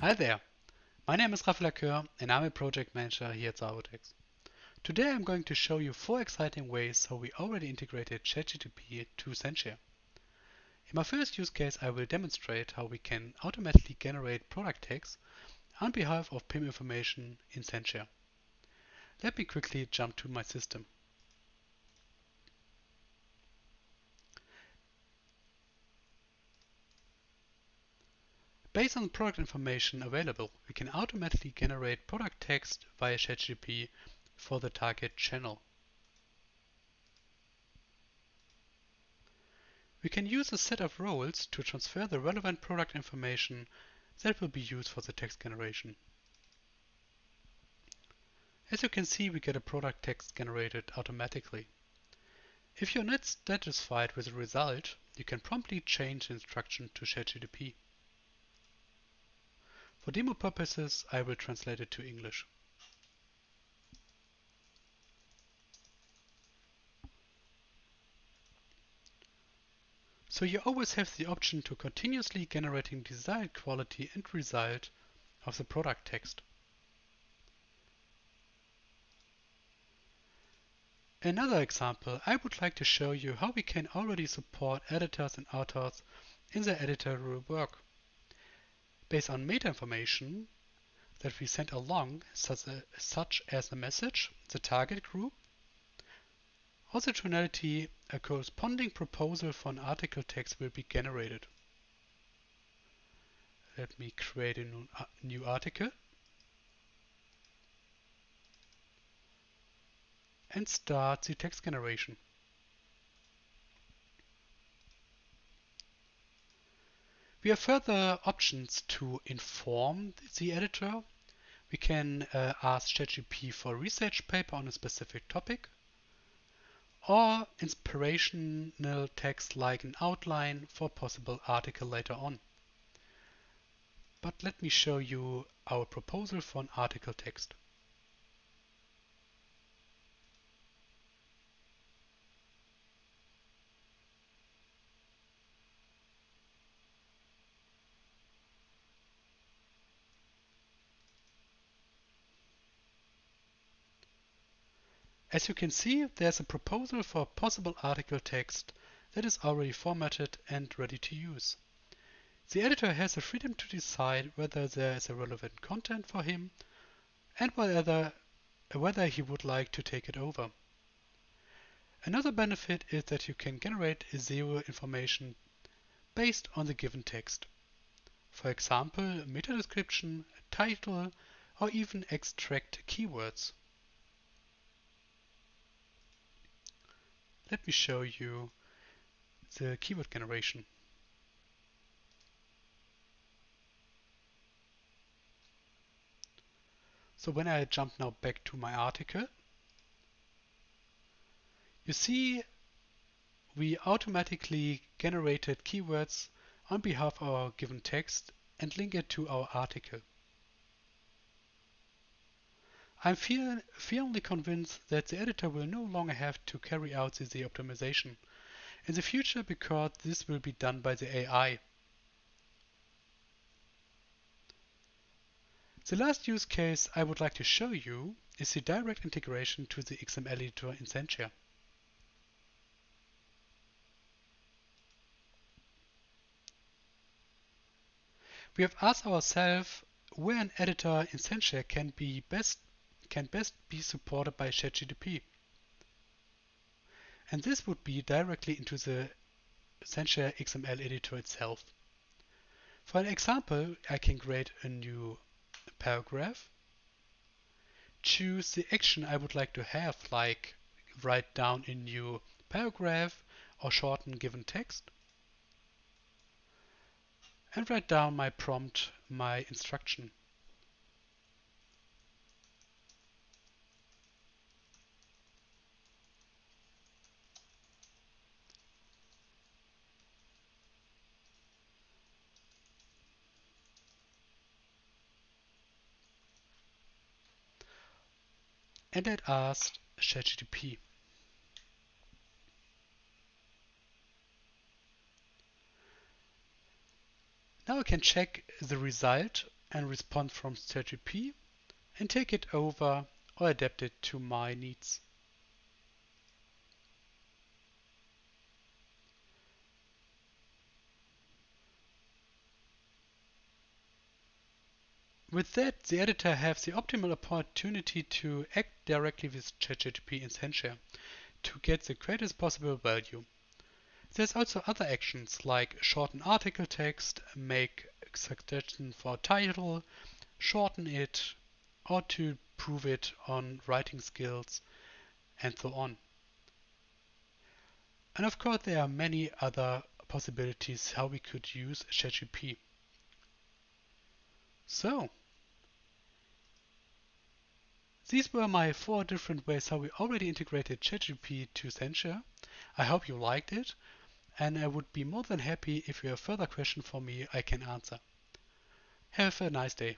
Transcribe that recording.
Hi there, my name is Raphael Lacoeur and I'm a project manager here at Savotex. Today I'm going to show you 4 exciting ways how we already integrated ChatGPT to censhare. In my first use case I will demonstrate how we can automatically generate product tags on behalf of PIM information in censhare. Let me quickly jump to my system. Based on the product information available, we can automatically generate product text via ChatGPT for the target channel. We can use a set of roles to transfer the relevant product information that will be used for the text generation. As you can see, we get a product text generated automatically. If you're not satisfied with the result, you can promptly change the instruction to ChatGPT. For demo purposes, I will translate it to English. So you always have the option to continuously generating desired quality and result of the product text. Another example, I would like to show you how we can already support editors and authors in their editorial work. Based on meta information that we send along, such as the message, the target group, or the tonality, a corresponding proposal for an article text will be generated. Let me create a new article and start the text generation. We have further options to inform the editor. We can ask ChatGPT for a research paper on a specific topic, or inspirational text like an outline for a possible article later on. But let me show you our proposal for an article text. As you can see, there's a proposal for a possible article text that is already formatted and ready to use. The editor has the freedom to decide whether there is a relevant content for him and whether he would like to take it over. Another benefit is that you can generate zero information based on the given text. For example, a meta description, a title, or even extract keywords. Let me show you the keyword generation. So when I jump now back to my article, you see we automatically generated keywords on behalf of our given text and link it to our article. I'm firmly convinced that the editor will no longer have to carry out the optimization in the future because this will be done by the AI. The last use case I would like to show you is the direct integration to the XML editor in censhare. We have asked ourselves where an editor in censhare can best be supported by ChatGPT. And this would be directly into the censhare XML editor itself. For an example, I can create a new paragraph, choose the action I would like to have, like write down a new paragraph or shorten given text, and write down my prompt, my instruction. And I'd ask ChatGPT. Now I can check the result and response from ChatGPT and take it over or adapt it to my needs. With that, the editor has the optimal opportunity to act directly with ChatGPT and censhare to get the greatest possible value. There's also other actions like shorten article text, make a suggestion for a title, shorten it, or to prove it on writing skills, and so on. And of course, there are many other possibilities how we could use ChatGPT. So, these were my 4 different ways how we already integrated ChatGPT to censhare. I hope you liked it, and I would be more than happy if you have further questions for me I can answer. Have a nice day.